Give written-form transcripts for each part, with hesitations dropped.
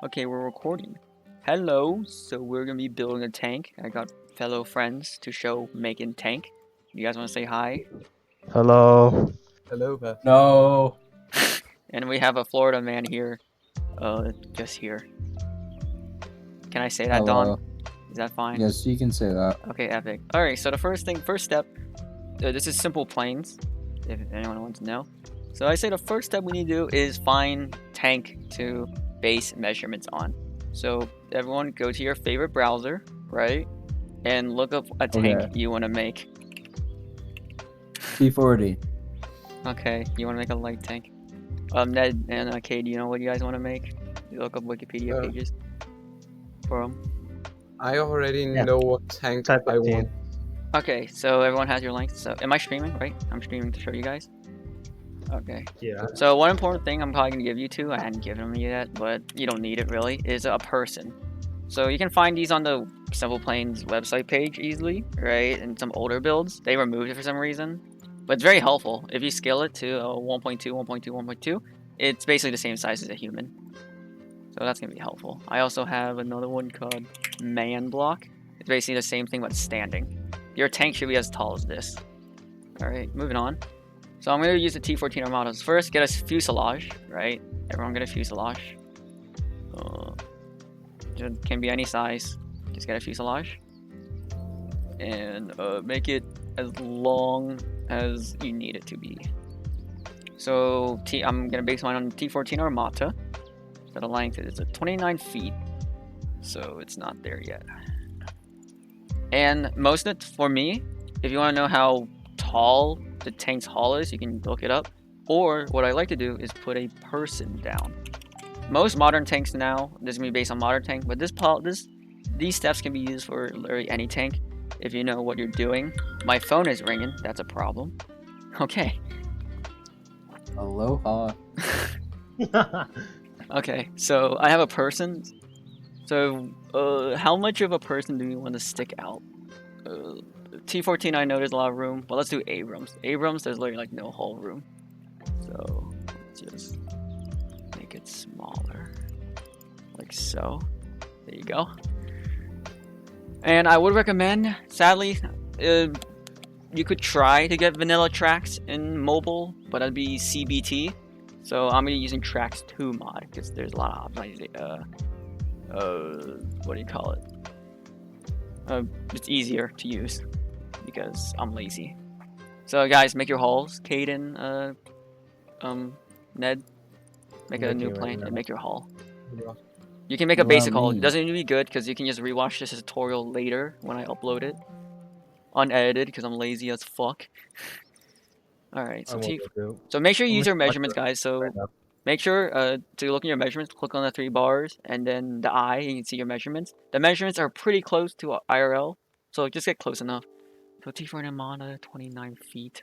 Okay, we're recording. Hello, so we're gonna be building a tank. I got fellow friends to show making tank. You guys wanna say hi? Hello. Hello, Beth. No. And we have a Florida man here. Just here. Can I say that, Hello. Don? Is that fine? Yes, you can say that. Okay, epic. Alright, so the first step, this is simple planes, if anyone wants to know. So I say the first step we need to do is find tank to base measurements on. So everyone go to your favorite browser, right? And look up a tank you want to make. T40. Okay, you want to make a light tank. Ned and Kay, do you know what you guys want to make? You look up Wikipedia pages for them. I already know what tank Type I 15. want. Okay, so everyone has your length. So am I streaming, right? I'm streaming to show you guys. Okay. Yeah. So one important thing I'm probably gonna give you two, I hadn't given them yet, but you don't need it really, is a person. So you can find these on the Simple Planes website page easily, right? And some older builds, they removed it for some reason, but it's very helpful. If you scale it to 1.2, 1.2, 1.2, it's basically the same size as a human. So that's gonna be helpful. I also have another one called Man Block. It's basically the same thing but standing. Your tank should be as tall as this. All right, moving on. So I'm going to use the T14 Armadas. First, get a fuselage, right? Everyone get a fuselage. It can be any size. Just get a fuselage. And make it as long as you need it to be. So I'm going to base mine on T14 Armata. So the length is 29 feet. So it's not there yet. And most of it, for me, if you want to know how tall the tank's hull is, you can look it up. Or what I like to do is put a person down. Most modern tanks now, this is gonna be based on modern tank, but these steps can be used for literally any tank if you know what you're doing. My phone is ringing, that's a problem. Okay. Aloha. Okay, so I have a person. So how much of a person do you want to stick out? T14, I know there's a lot of room, but let's do Abrams. Abrams, there's literally like no hull room. So let's just make it smaller, like so. There you go. And I would recommend, sadly, you could try to get vanilla tracks in mobile, but that'd be CBT. So I'm gonna be using Tracks 2 mod because there's a lot of optimization. What do you call it? It's easier to use because I'm lazy. So guys, make your hulls. Caden, Ned, make a new plane and make your hull. You can make a basic hull. It doesn't need to be good because you can just rewatch this tutorial later when I upload it, unedited because I'm lazy as fuck. All right, so make sure you use your measurements, guys. So make sure to look at your measurements, click on the 3 bars, and then the eye, you can see your measurements. The measurements are pretty close to IRL, so just get close enough. So T4 Amana, 29 feet.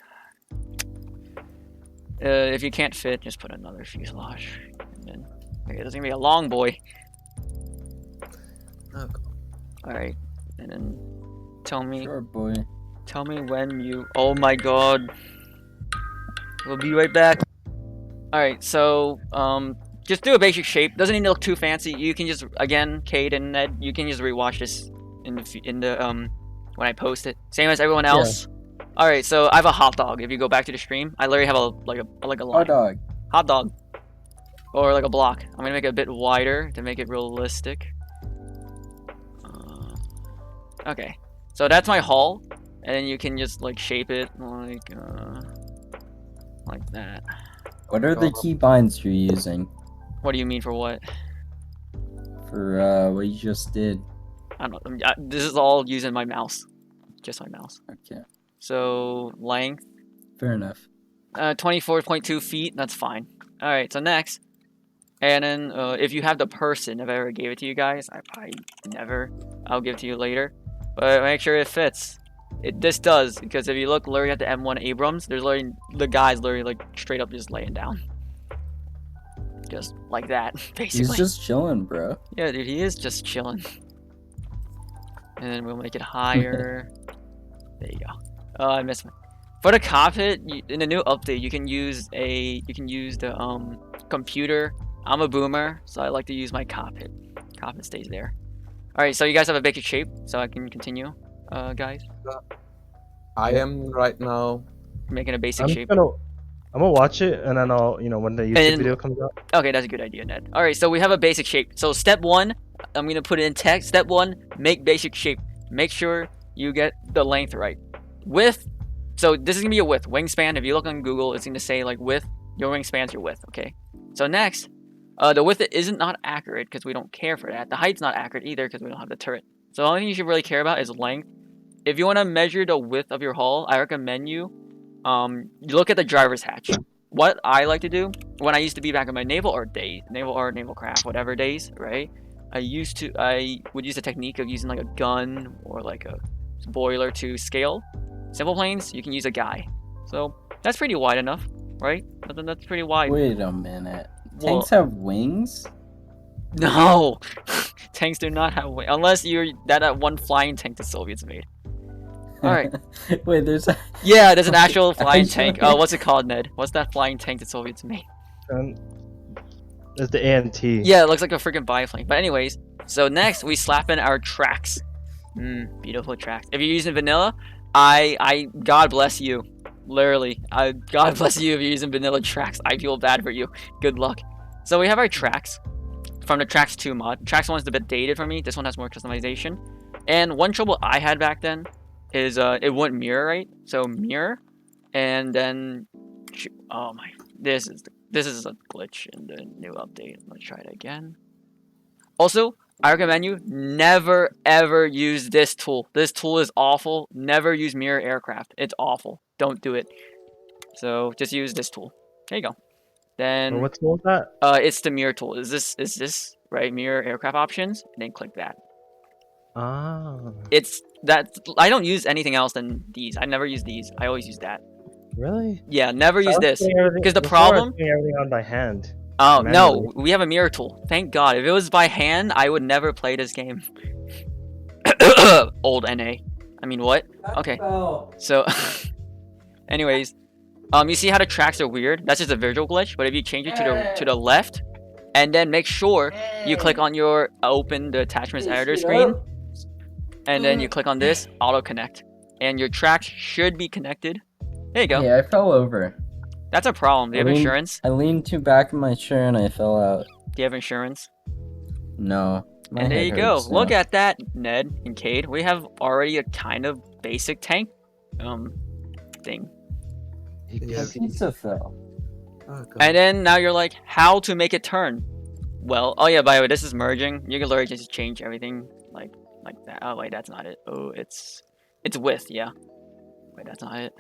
If you can't fit, just put another fuselage. And then, okay, this is gonna be a long boy. Alright, and then tell me. Sure, boy. Tell me when you. Oh my god. We'll be right back. Alright, so just do a basic shape. Doesn't need to look too fancy. You can just, again, Cade and Ned, you can just rewatch this in the when I post it. Same as everyone else. Yeah. Alright, so I have a hot dog. If you go back to the stream, I literally have a line. Hot dog. Hot dog. Or like a block. I'm gonna make it a bit wider to make it realistic. Okay. So that's my hull. And then you can just like shape it like that. What are the key binds you're using? What do you mean for what? For what you just did. I don't know. This is all using my mouse. Just my mouse. Okay. So length. Fair enough. 24.2 feet. That's fine. All right. So next, and then if you have the person, if I ever gave it to you guys, I probably never. I'll give it to you later. But make sure it fits. This does, because if you look literally at the M1 Abrams, there's literally the guy's literally like straight up just laying down. Just like that, basically. He's just chilling, bro. Yeah, dude, he is just chilling. And then we'll make it higher. There you go. Oh, I missed one. For the cockpit, in the new update, you can use the computer I'm a boomer, so I like to use my cockpit. Cockpit stays there. All right, so you guys have a basic shape, so I can continue, guys. I am right now. Making a basic I'm shape. gonna watch it, and then I'll, when the YouTube And- video comes out. Okay, that's a good idea, Ned. All right, so we have a basic shape. So step 1, I'm gonna put it in text. Step 1, make basic shape. Make sure you get the length right. Width. So this is gonna be your width. Wingspan. If you look on Google, it's gonna say like width. Your wingspan's your width. Okay. So next, the width isn't not accurate because we don't care for that. The height's not accurate either because we don't have the turret. So the only thing you should really care about is length. If you want to measure the width of your hull, I recommend you look at the driver's hatch. What I like to do when I used to be back in my naval craft, whatever days, right? I would use the technique of using like a gun or like a boiler to scale. Simple planes, you can use a guy. So that's pretty wide enough, right? That's pretty wide. Wait a minute. Well- Tanks have wings? No, tanks do not have wings unless you're that one flying tank the Soviets made. All right. Wait, there's a... Yeah, there's an actual flying Actually- tank. What's it called, Ned? What's that flying tank the Soviets made? There's the ANT. Yeah, it looks like a freaking biplane. But anyways, so next we slap in our tracks. Beautiful tracks. If you're using vanilla, I God bless you. Literally, God bless you if you're using vanilla tracks. I feel bad for you. Good luck. So we have our tracks from the Tracks 2 mod. Tracks 1 is a bit dated for me. This one has more customization. And one trouble I had back then is it wouldn't mirror right. So mirror, and then oh my, this is a glitch in the new update. Let's try it again. Also, I recommend you never ever use this tool. This tool is awful. Never use mirror aircraft. It's awful. Don't do it. So just use this tool. There you go. Then What tool is that? it's the mirror tool. Is this right? Mirror aircraft options, and then click that. Ah, It's that I don't use anything else than these. I never use these. I always use that. really? Yeah, never use this. Because the Before I was problem. doing everything on by hand. Oh no, manually. we have a mirror tool. Thank God. If it was by hand, I would never play this game. Old NA. I mean what? Okay. So, anyways, you see how the tracks are weird? That's just a visual glitch. But if you change it to the left, and then make sure you click on your open the attachments editor screen, and then you click on this auto connect, and your tracks should be connected. There you go. Yeah, I fell over. That's a problem. Do you have insurance? I leaned too back in my chair and I fell out. Do you have insurance? No. my And there head you go. hurts Look now. at that, Ned and Cade. We have already a kind of basic tank thing. Yeah. My pizza fell. Oh, God. And then now you're like, how to make it turn? Well, oh yeah, by the way, this is merging. You can literally just change everything like that. Oh wait, that's not it. Oh, it's width, yeah. Wait, that's not it.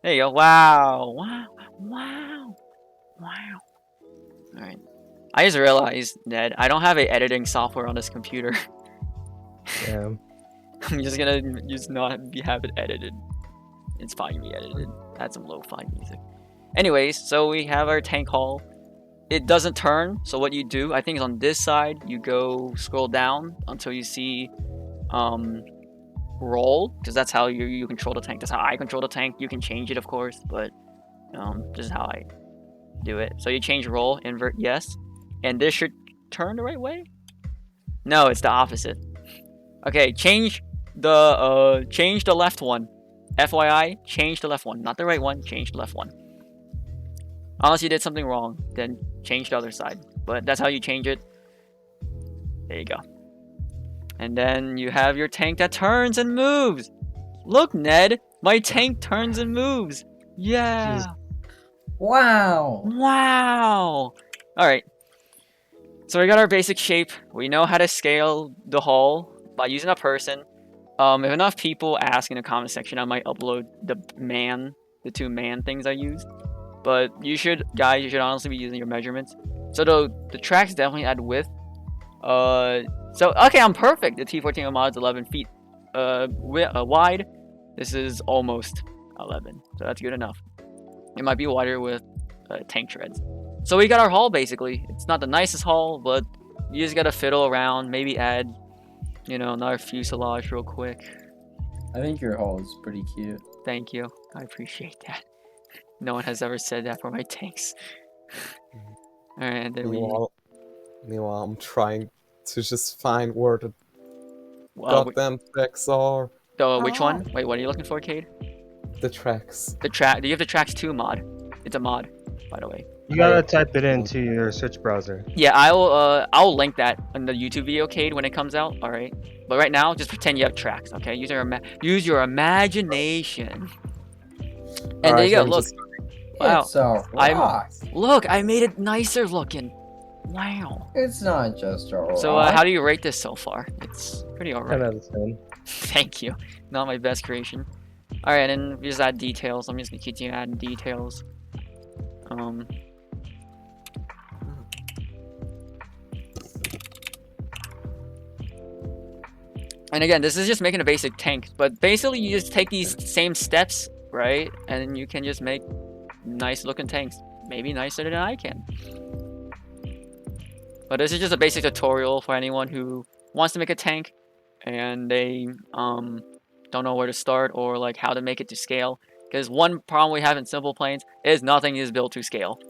There you go. Wow. Wow. Wow. Wow. Alright. I just realized, Ned, I don't have a editing software on this computer. Yeah. I'm just gonna have it edited. It's fine to be edited. Add some lo-fi music. Anyways, so we have our tank hull. It doesn't turn, so what you do, I think is on this side, you go scroll down until you see roll, because that's how you control the tank. That's how I control the tank. You can change it, of course, but this is how I do it. So you change roll, invert yes, and this should turn the right way. No, it's the opposite. Okay, change the left one. FYI, change the left one, not the right one. Change the left one. Unless you did something wrong, then change the other side. But that's how you change it. There you go. And then you have your tank that turns and moves. Look, Ned, my tank turns and moves. Yeah. Jeez. Wow. Wow. All right. So we got our basic shape. We know how to scale the hull by using a person. If enough people ask in the comment section, I might upload the two man things I used. But you should honestly be using your measurements. So the tracks definitely add width. So okay, I'm perfect. The T14 mod is 11 feet wide. This is almost 11, so that's good enough. It might be wider with tank treads. So we got our hull basically. It's not the nicest hull, but you just gotta fiddle around. Maybe add, another fuselage real quick. I think your hull is pretty cute. Thank you. I appreciate that. No one has ever said that for my tanks. Alright, and then we... Meanwhile, I'm trying to just find where the Well, goddamn tracks are. which one? Wait, what are you looking for, Cade? The tracks. The track. Do you have the tracks 2 mod? It's a mod, by the way. You gotta type it into your search browser. Yeah, I'll link that in the YouTube video, Cade, when it comes out. All right. But right now, just pretend you have tracks, okay? Use your imagination. And there you go. Look. Wow. It's a rock. Look, I made it nicer looking. Wow. It's not just a rock. So how do you rate this so far? It's pretty 10 alright. out of 10. Thank you. Not my best creation. Alright, and we just add details. I'm just gonna continue adding details. And again, this is just making a basic tank, but basically you just take these same steps, right? And then you can just make nice looking tanks. Maybe nicer than I can. But this is just a basic tutorial for anyone who wants to make a tank and they don't know where to start or like how to make it to scale. Because one problem we have in Simple Planes is nothing is built to scale.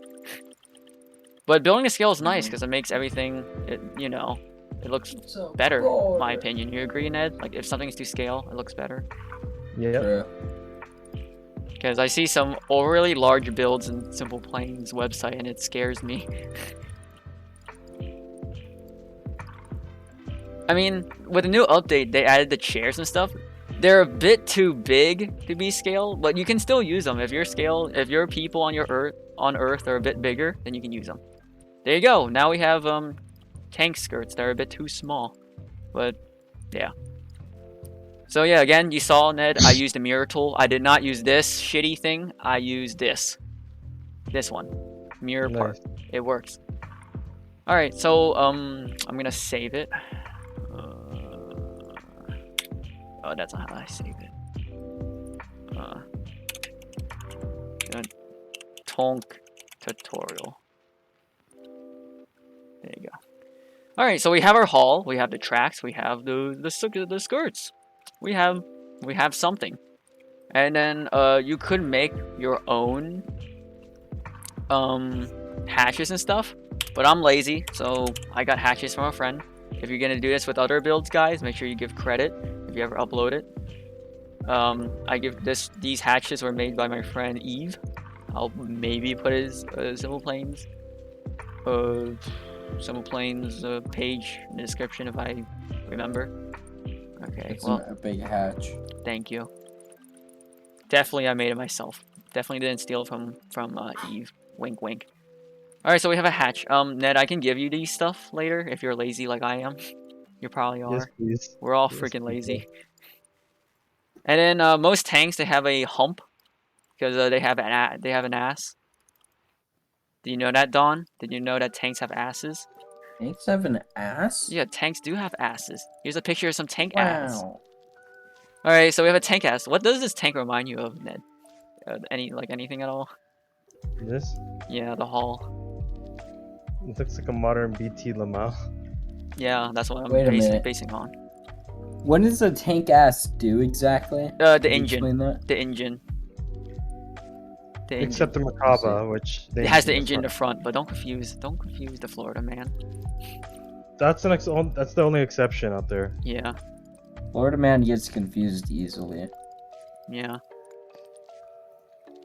But building to scale is nice because it makes everything, it looks better, in my opinion. You agree, Ned? Like, if something's to scale, it looks better. Yeah. Because I see some overly large builds in Simple Planes website, and it scares me. I mean, with the new update, they added the chairs and stuff. They're a bit too big to be scaled, but you can still use them. If your people on Earth are a bit bigger, then you can use them. There you go. Now we have tank skirts that are a bit too small, but yeah. So yeah, again, you saw, Ned, I used a mirror tool. I did not use this shitty thing. I used this one, mirror part. It works. All right, so I'm gonna save it. Oh, that's not how I save it. Tonk tutorial. There you go. All right, so we have our haul, we have the tracks, we have the skirts, we have something, and then you could make your own hatches and stuff, but I'm lazy, so I got hatches from a friend. If you're gonna do this with other builds, guys, make sure you give credit if you ever upload it. I give these hatches were made by my friend Eve. I'll maybe put his Simple Planes page in the description if I remember. Okay, It's well, a big hatch. thank you. Definitely I made it myself. Definitely didn't steal it from Eve. Wink wink. Alright, so we have a hatch. Ned, I can give you these stuff later if you're lazy like I am. You probably are. Yes, please. We're all Yes, freaking please. lazy. And then most tanks, they have a hump because they have an ass. Do you know that, Dawn? Did you know that tanks have asses? Tanks have an ass? Yeah, tanks do have asses. Here's a picture of some tank ass. Wow. Alright, so we have a tank ass. What does this tank remind you of, Ned? Anything at all? This? Yeah, the hull. It looks like a modern BT Lamau. Yeah, that's what I'm Wait a minute. basing on. What does a tank ass do exactly? The Can you engine. explain that? The engine. The engine. Except the Merkaba, which It has the engine in the front, but don't confuse the Florida man. That's the only exception out there. Yeah, Florida man gets confused easily. yeah.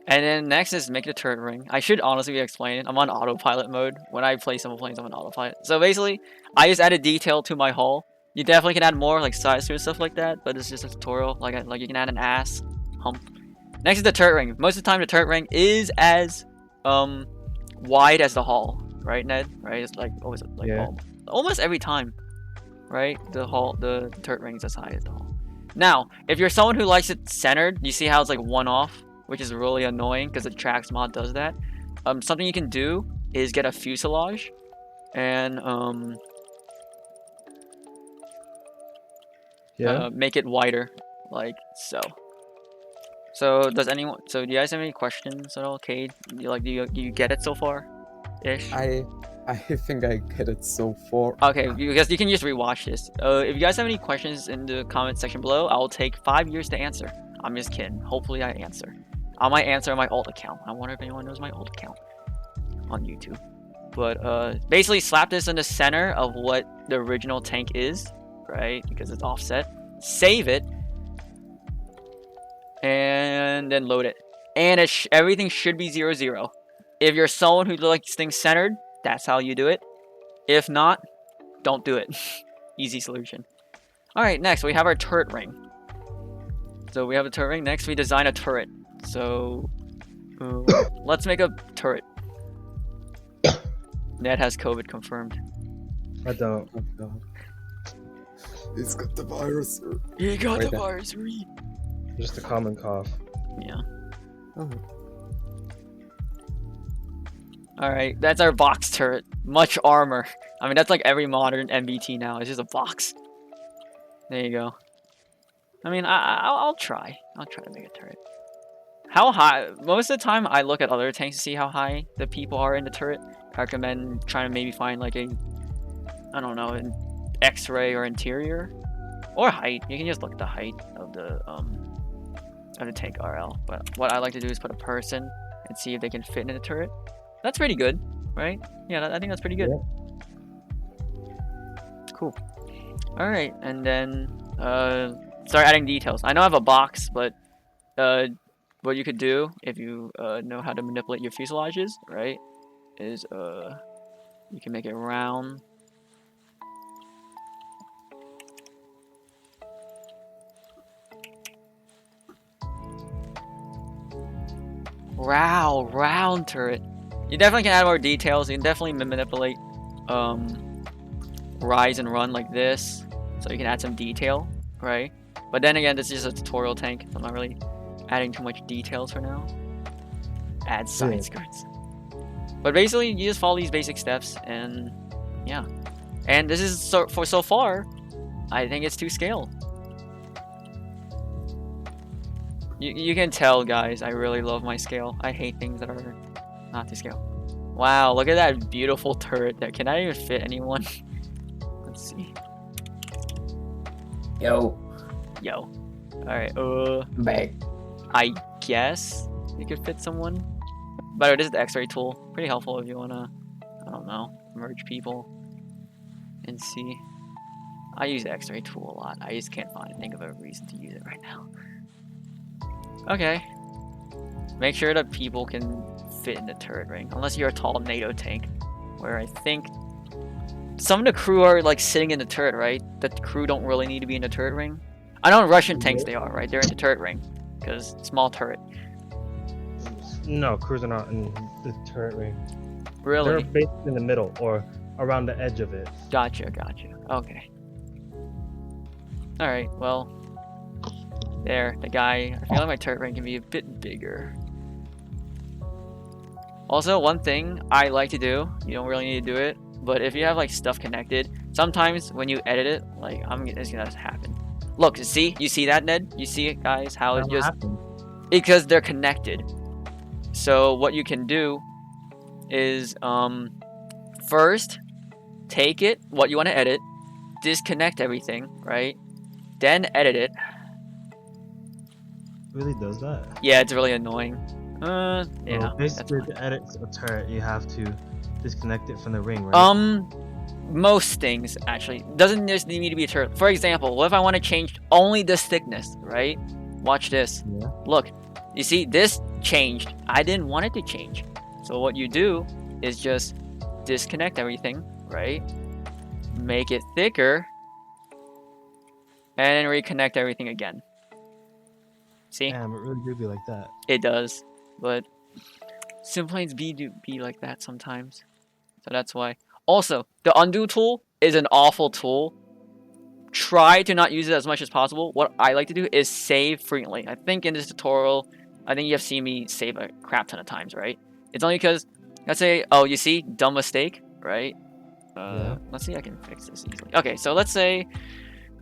And then next is make the turret ring. I should honestly explain it. I'm on autopilot mode. When I play Simple Planes, I'm on autopilot. So basically, I just added detail to my hull. You definitely can add more, like size and stuff like that, but it's just a tutorial. Like you can add an ass, hump. Next is the turret ring. Most of the time, the turret ring is as wide as the hull, right, Ned? Right? It's like always like Yeah. almost every time, right? The turret ring is as high as the hull. Now, if you're someone who likes it centered, you see how it's like one off, which is really annoying because the tracks mod does that. Something you can do is get a fuselage, and make it wider, like so. So do you guys have any questions at all, Cade? Do you get it so far, ish? I think I get it so far. Okay, because you can just rewatch this. If you guys have any questions in the comment section below, I'll take 5 years to answer. I'm just kidding. Hopefully I answer. I might answer on my alt account. I wonder if anyone knows my alt account on YouTube. But basically slap this in the center of what the original tank is, right? Because it's offset. Save it, and then load it. And everything should be 0, 0. If you're someone who likes things centered, that's how you do it. If not, don't do it. Easy solution. Alright, next we have our turret ring. So we have a turret ring. Next we design a turret. So let's make a turret. Ned has COVID confirmed. I don't. Oh god. He's got the virus. He got Right the there. virus. Just a common cough. Yeah. Oh. Alright, that's our box turret. Much armor. I mean, that's like every modern MBT now. It's just a box. There you go. I mean, I'll try. I'll try to make a turret. How high? Most of the time, I look at other tanks to see how high the people are in the turret. I recommend trying to maybe find like a, I don't know, an X-ray or interior, or height. You can just look at the height of the tank RL. But what I like to do is put a person and see if they can fit in the turret. That's pretty good, right? Yeah, I think that's pretty good. Yeah. Cool. All right, and then start adding details. I know I have a box, but what you could do if you know how to manipulate your fuselages, right, is you can make it round. Wow, round turret. You definitely can add more details. You can definitely manipulate rise and run like this, so you can add some detail, right? But then again, this is just a tutorial tank, so I'm not really adding too much details for now. Add side skirts. But basically, you just follow these basic steps, and yeah. And this is so far, I think it's to scale. You can tell, guys, I really love my scale. I hate things that are not to scale. Wow, look at that beautiful turret there. Can I even fit anyone? Let's see. Yo, Yo. Alright, back. I guess you could fit someone. By the way, this is the X-ray tool. Pretty helpful if you wanna, I don't know, merge people and see. I use the X-ray tool a lot. I just can't think of a reason to use it right now. Okay. Make sure that people can fit in the turret ring. Unless you're a tall NATO tank. Where I think some of the crew are like sitting in the turret, right? The crew don't really need to be in the turret ring. I know in Russian tanks they are, right? They're in the turret ring. Because small turret. No, crews are not in the turret ring. Really? They're basically in the middle or around the edge of it. Gotcha. Okay. Alright, well. There, the guy. I feel like my turret ring can be a bit bigger. Also, one thing I like to do, you don't really need to do it, but if you have like stuff connected, sometimes when you edit it, like it's gonna happen. Look, you see that, Ned? You see it, guys? How it just because they're connected. So what you can do is first take it, what you want to edit, disconnect everything, right? Then edit it. Really does that? Yeah, it's really annoying. Yeah. So basically, to edit a turret, you have to disconnect it from the ring, right? Most things actually doesn't just need to be a turret. For example, what if I want to change only this thickness, right? Watch this. Yeah. Look, you see this changed. I didn't want it to change. So what you do is just disconnect everything, right? Make it thicker, and then reconnect everything again. See? Damn, it really do be like that. It does, but Simplanes do be like that sometimes. So that's why. Also, the undo tool is an awful tool. Try to not use it as much as possible. What I like to do is save frequently. I think in this tutorial, I think you have seen me save a crap ton of times, right? It's only because, let's say, oh, you see, dumb mistake, right? Yeah. Let's see if I can fix this easily. Okay, so let's say,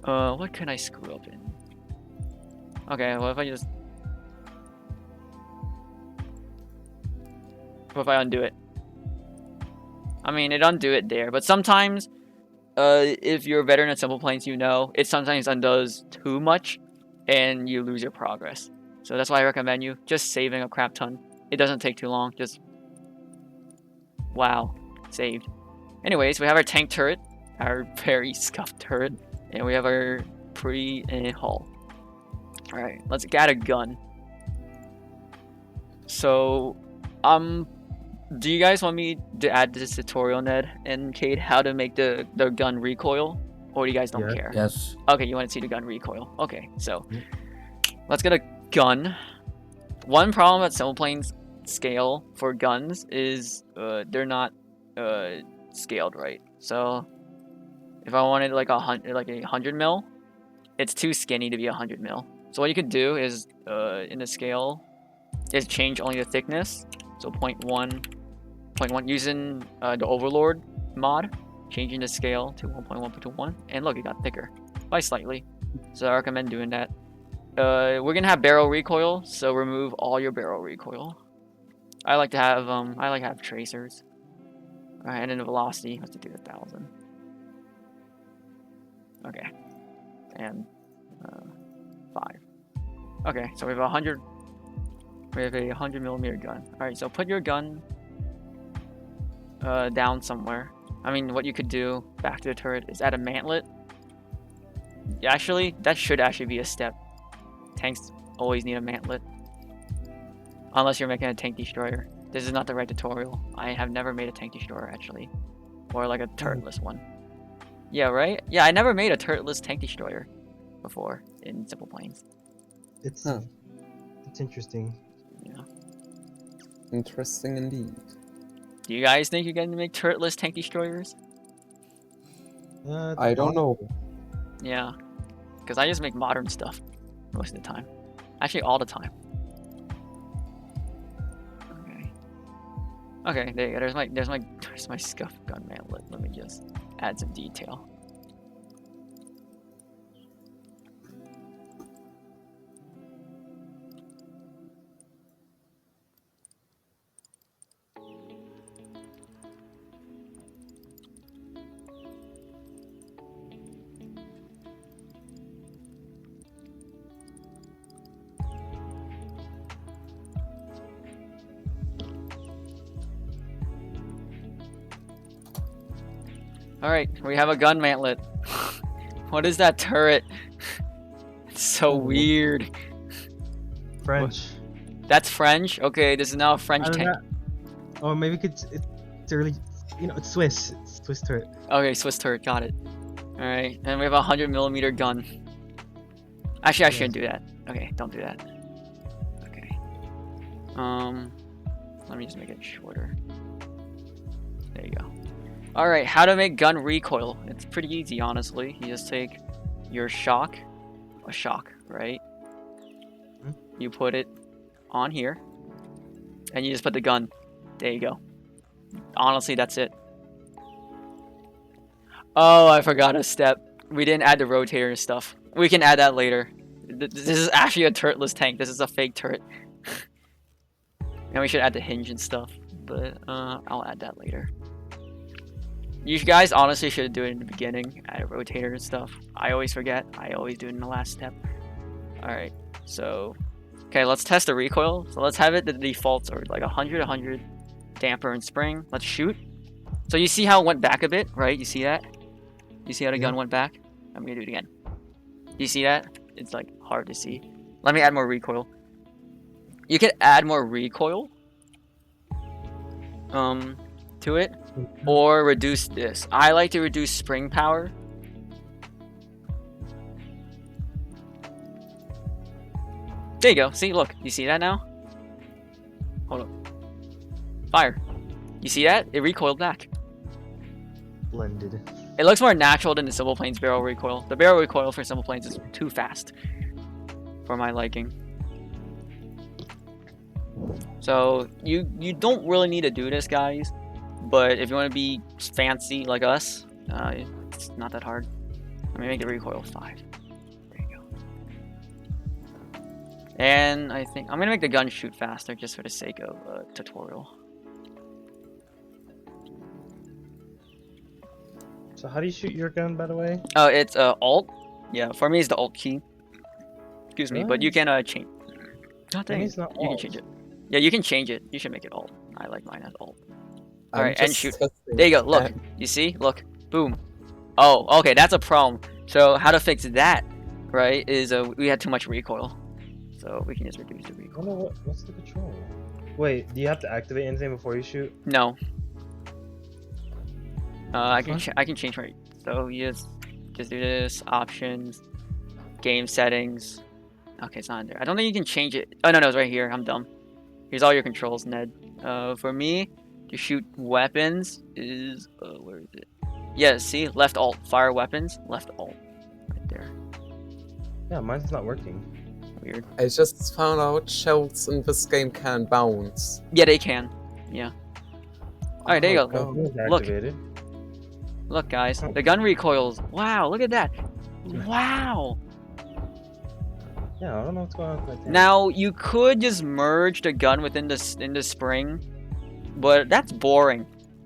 what can I screw up in? Okay, what if I just... What if I undo it? I mean, it undo it there, but sometimes, if you're a veteran at Simple Planes, you know, it sometimes undoes too much, and you lose your progress. So that's why I recommend you just saving a crap ton. It doesn't take too long, just... Wow. saved. Anyways, we have our tank turret, our very scuffed turret, and we have our hull. Alright, let's get a gun. So, do you guys want me to add this tutorial, Ned and Cade, how to make the gun recoil? Or you guys don't Yeah. care? Yes. Okay, you want to see the gun recoil. Okay, so let's get a gun. One problem at Simple Planes scale for guns is they're not scaled right. So if I wanted like a 100 mil, it's too skinny to be 100 mil. So what you could do is in the scale is change only the thickness. So 0.1 using the Overlord mod, changing the scale to 1.1 to 1, and look, it got thicker by slightly. So I recommend doing that. We're gonna have barrel recoil, so remove all your barrel recoil. I like to have tracers. Alright, and then the velocity has to do 1,000. Okay, and 5. Okay, so we have 100. We have a 100mm gun. Alright, so put your gun down somewhere. I mean, what you could do back to the turret is add a mantlet. Actually, that should actually be a step. Tanks always need a mantlet. Unless you're making a tank destroyer. This is not the right tutorial. I have never made a tank destroyer, actually. Or like a turretless one. Yeah, right? Yeah, I never made a turretless tank destroyer before in Simple Planes. It's interesting. Yeah. Interesting indeed. Do you guys think you're going to make turretless tank destroyers? I don't know. Yeah. Because I just make modern stuff most of the time. Actually, all the time. Okay. Okay, there you go. There's my scuff gun mantlet. Let me just add some detail. Alright, we have a gun mantlet. What is that turret? It's so weird. French. That's French? Okay, this is now a French tank. Or maybe it's really, it's Swiss. It's Swiss turret. Okay, Swiss turret, got it. Alright, and we have a 100mm gun. Actually, I shouldn't do that. Okay, don't do that. Okay. Let me just make it shorter. There you go. Alright, how to make gun recoil. It's pretty easy, honestly. You just take your shock, right? You put it on here, and you just put the gun. There you go. Honestly, that's it. Oh, I forgot a step. We didn't add the rotator and stuff. We can add that later. This is actually a turretless tank. This is a fake turret. And we should add the hinge and stuff, but I'll add that later. You guys honestly should do it in the beginning, add a rotator and stuff. I always forget. I always do it in the last step. Alright, so... Okay, let's test the recoil. So let's have it, the defaults are like 100, 100, damper and spring. Let's shoot. So you see how it went back a bit, right? You see that? You see how the gun went back? I'm gonna do it again. You see that? It's like hard to see. Let me add more recoil. You could add more recoil to it, or reduce this. I like to reduce spring power. There you go. See, look. You see that now? Hold up. Fire. You see that? It recoiled back. Blended. It looks more natural than the Simple Planes barrel recoil. The barrel recoil for Simple Planes is too fast for my liking. So you don't really need to do this, guys. But if you want to be fancy like us, it's not that hard. Let me make the recoil 5. There you go. And I think I'm gonna make the gun shoot faster just for the sake of tutorial. So how do you shoot your gun, by the way? Oh, it's Alt. Yeah, for me it's the Alt key. Excuse me, but you can change. For me, it's not You can Alt. change it. Yeah, you can change it. You should make it Alt. I like mine as Alt. I'm Alright, and just shoot. testing. There you go. Look. You see? Look. Boom. Oh, okay. That's a problem. So how to fix that, right, is we had too much recoil. So we can just reduce the I don't recoil. know what's the control. Wait, do you have to activate anything before you shoot? No. I can Fuck. I can change my. So you just do this, options, game settings. Okay, it's not in there. I don't think you can change it. Oh no, it's right here. I'm dumb. Here's all your controls, Ned. For me, to shoot weapons is where is it? Yeah, see, left alt, fire weapons, left alt, right there. Yeah, mine's not working. Weird. I just found out shells in this game can bounce. Yeah, they can. Yeah. All right, there you Oh, go. Oh, it's Look. activated. Look, guys, the gun recoils. Wow, look at that. Wow. Yeah, I don't know what's going on with my tank. Now you could just merge the gun within the spring, but that's boring.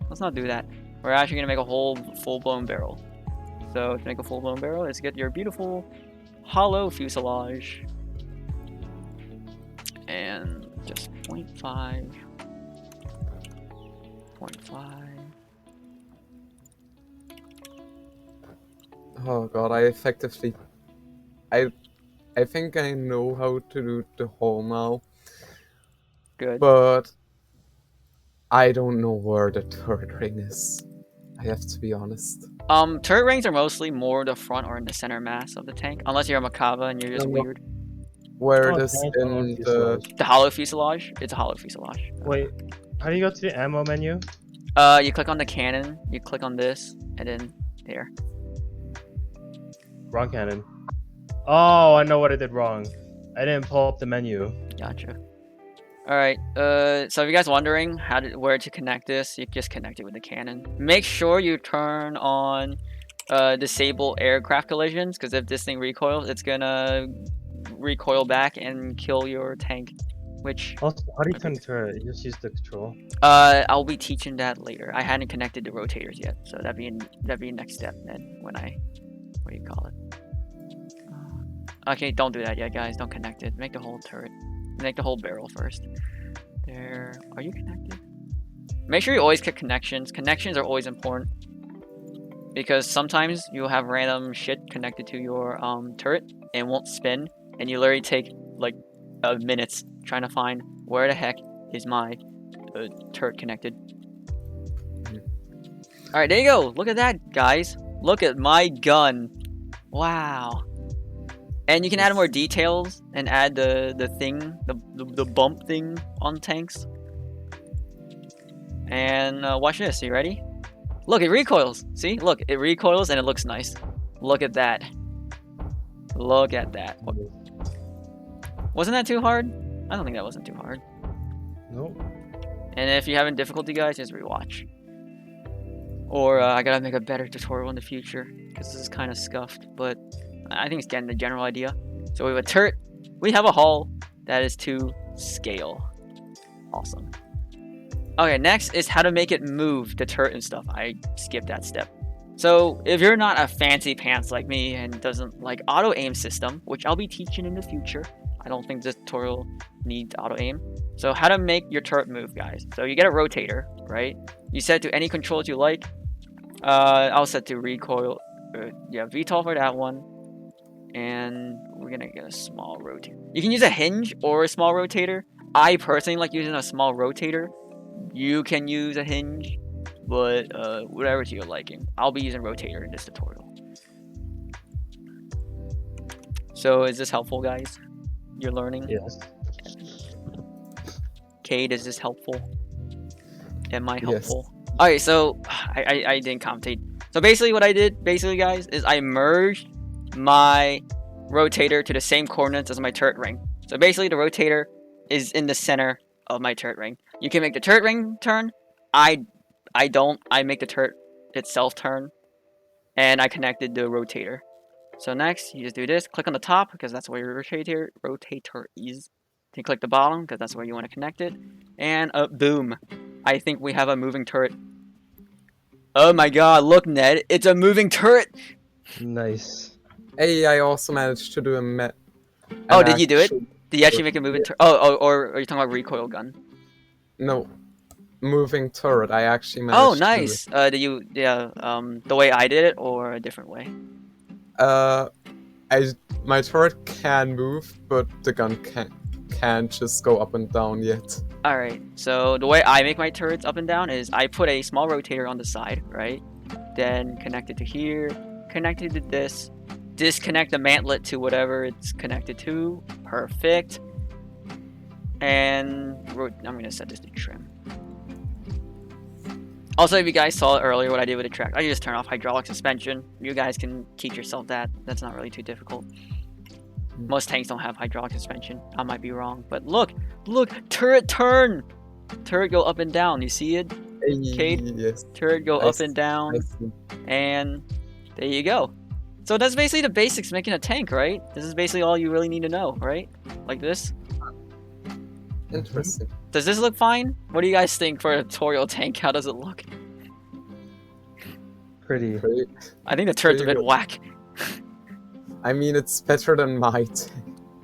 Let's not do that. We're actually gonna make a whole full-blown barrel. So to make a full-blown barrel, let's get your beautiful hollow fuselage and just 0.5, 0.5. Oh god, I think I know how to do the hole now, Good. but I don't know where the third ring is. I have to be honest. Turret rings are mostly more the front or in the center mass of the tank, unless you're a Makava and you're just No, no. weird. Where Oh, it is tank in or the fuselage. The hollow fuselage, it's a hollow fuselage. Wait, how do you go to the ammo menu? You click on the cannon, you click on this, and then there. Wrong cannon. Oh, I know what I did wrong. I didn't pull up the menu. Gotcha. Alright, so if you guys wondering where to connect this, you just connect it with the cannon. Make sure you turn on disable aircraft collisions, because if this thing recoils, it's gonna recoil back and kill your tank. Which Also, how do you turn the turret? You just use the control. I'll be teaching that later. I hadn't connected the rotators yet, so that'd be next step then when I what do you call it? Okay, don't do that yet, guys. Don't connect it. Make the whole turret. Make the whole barrel first. There. Are you connected? Make sure you always click connections. Connections are always important because sometimes you'll have random shit connected to your turret and it won't spin, and you literally take like minutes trying to find where the heck is my turret connected. All right, there you go. Look at that, guys. Look at my gun. Wow. And you can add more details and add the thing, the bump thing on tanks. And watch this. You ready? Look, it recoils. See? Look, it recoils and it looks nice. Look at that. Look at that. Wasn't that too hard? I don't think that wasn't too hard. Nope. And if you're having difficulty, guys, just rewatch. Or I gotta make a better tutorial in the future because this is kind of scuffed, but I think it's getting the general idea. So we have a turret, we have a hull that is to scale. Awesome. Okay, next is how to make it move, the turret and stuff. I skipped that step. So if you're not a fancy pants like me and doesn't like auto aim system, which I'll be teaching in the future, I don't think this tutorial needs auto aim. So how to make your turret move, guys. So you get a rotator, right? You set to any controls you like. I'll set to recoil. Yeah, VTOL for that one. And we're gonna get a small rotator. You can use a hinge or a small rotator. I personally like using a small rotator. You can use a hinge, but whatever to your liking. I'll be using rotator in this tutorial. So is this helpful, guys? You're learning? Yes. Cade, is this helpful? Am I Yes. helpful? Alright, so I didn't commentate. So basically what I did, guys, is I merged my rotator to the same coordinates as my turret ring. So basically the rotator is in the center of my turret ring. You can make the turret ring turn. I don't. I make the turret itself turn. And I connected the rotator. So next, you just do this. Click on the top because that's where your rotator is. Then click the bottom because that's where you want to connect it. And boom. I think we have a moving turret. Oh my god, look, Ned. It's a moving turret. Nice. Hey, I also managed to do a Oh, did you do it? Did you actually make a moving turret? Oh, or are you talking about recoil gun? No. moving turret. I actually managed Oh, to nice. Did you the way I did it or a different way? My turret can move, but the gun can't just go up and down yet. All right. So the way I make my turrets up and down is I put a small rotator on the side, right? Then connect it to here, connect it to this, disconnect the mantlet to whatever it's connected to. Perfect. And I'm gonna set this to trim. Also, if you guys saw earlier what I did with the track, I just turn off hydraulic suspension. You guys can teach yourself that. That's not really too difficult. Most tanks don't have hydraulic suspension. I might be wrong, but look, turret turn, turret go up and down. You see it, Kate? Yes. Turret go up and down, and there you go. So that's basically the basics making a tank, right? This is basically all you really need to know, right? Like this. Interesting. Does this look fine? What do you guys think for a tutorial tank? How does it look? Pretty. Great. I think the turret's a Pretty bit good. whack. I mean, it's better than my tank.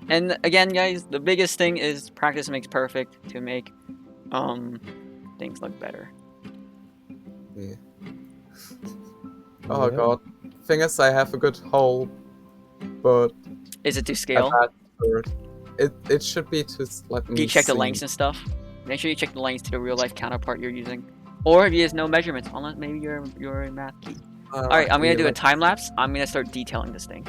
And again, guys, the biggest thing is practice makes perfect to make things look better. Yeah. Oh Yeah. god. Thing is, I have a good hole, but Is it to a scale? bad turret. It should be to let me Do you check the see. lengths and stuff? Make sure you check the lengths to the real life counterpart you're using. Or if you use no measurements, unless maybe you're a math geek. Alright, I'm gonna do a time lapse. I'm gonna start detailing this thing.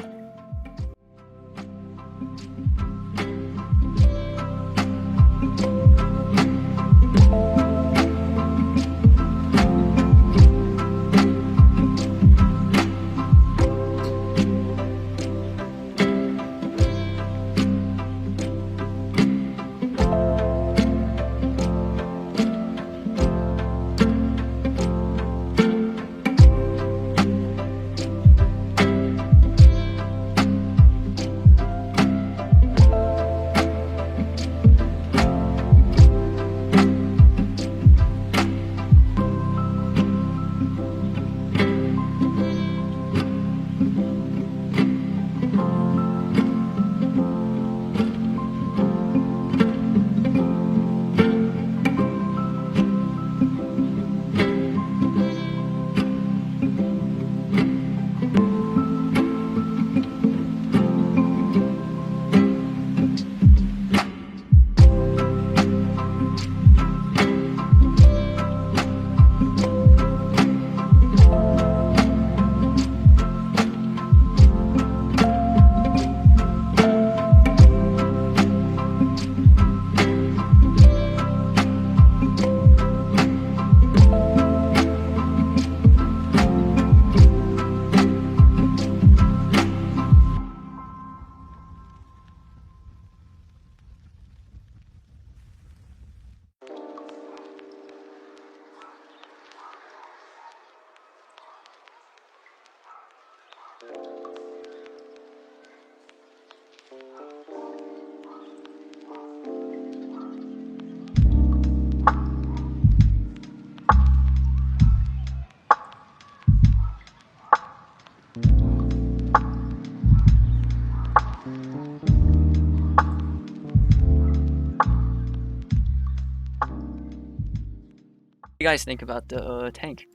What do you guys think about the tank?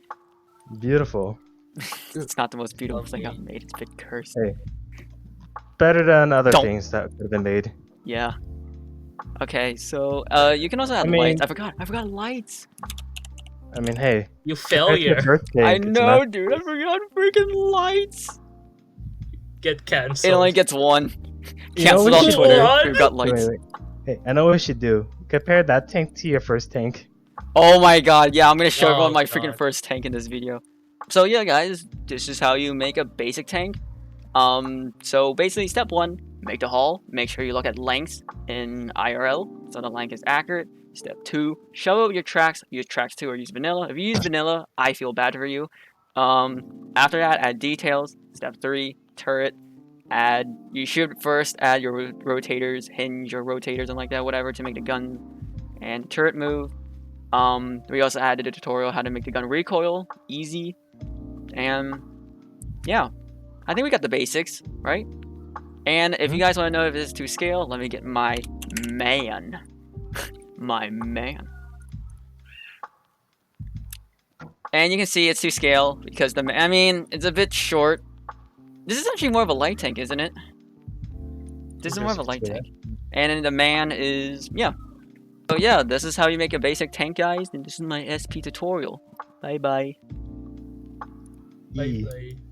Beautiful. It's not the most beautiful thing I've made. It's a bit cursed. Hey. Better than other Don't. things that could have been made. Yeah. Okay, so you can also add I mean- lights. I forgot lights. I mean, hey. You compared to a failure. birth tank, I it's know, not- dude. I forgot freaking lights. Get It cancelled. only gets one. You know Cancel what on we Twitter. What? We've got Wait, lights. wait. Hey, I know what we should do. Compare that tank to your first tank. Oh my god, yeah, I'm gonna show Oh, everyone my freaking God. first tank in this video. So yeah, guys, this is how you make a basic tank. So basically, step 1, make the hull. Make sure you look at lengths in IRL, so the length is accurate. Step 2, show out your tracks. Use tracks 2 or use vanilla. If you use vanilla, I feel bad for you. After that, add details. Step 3, turret. You should first add your rotators, hinge or rotators and like that, whatever, to make the gun and turret move. We also added a tutorial how to make the gun recoil, easy, and yeah, I think we got the basics, right? And if you guys want to know if this is to scale, let me get my man. My man. And you can see it's to scale because I mean, it's a bit short. This is actually more of a light tank, isn't it? This is more of a light Yeah. tank. And then the man is, yeah. So yeah, this is how you make a basic tank, guys. And this is my SP tutorial. Bye bye. E. Bye.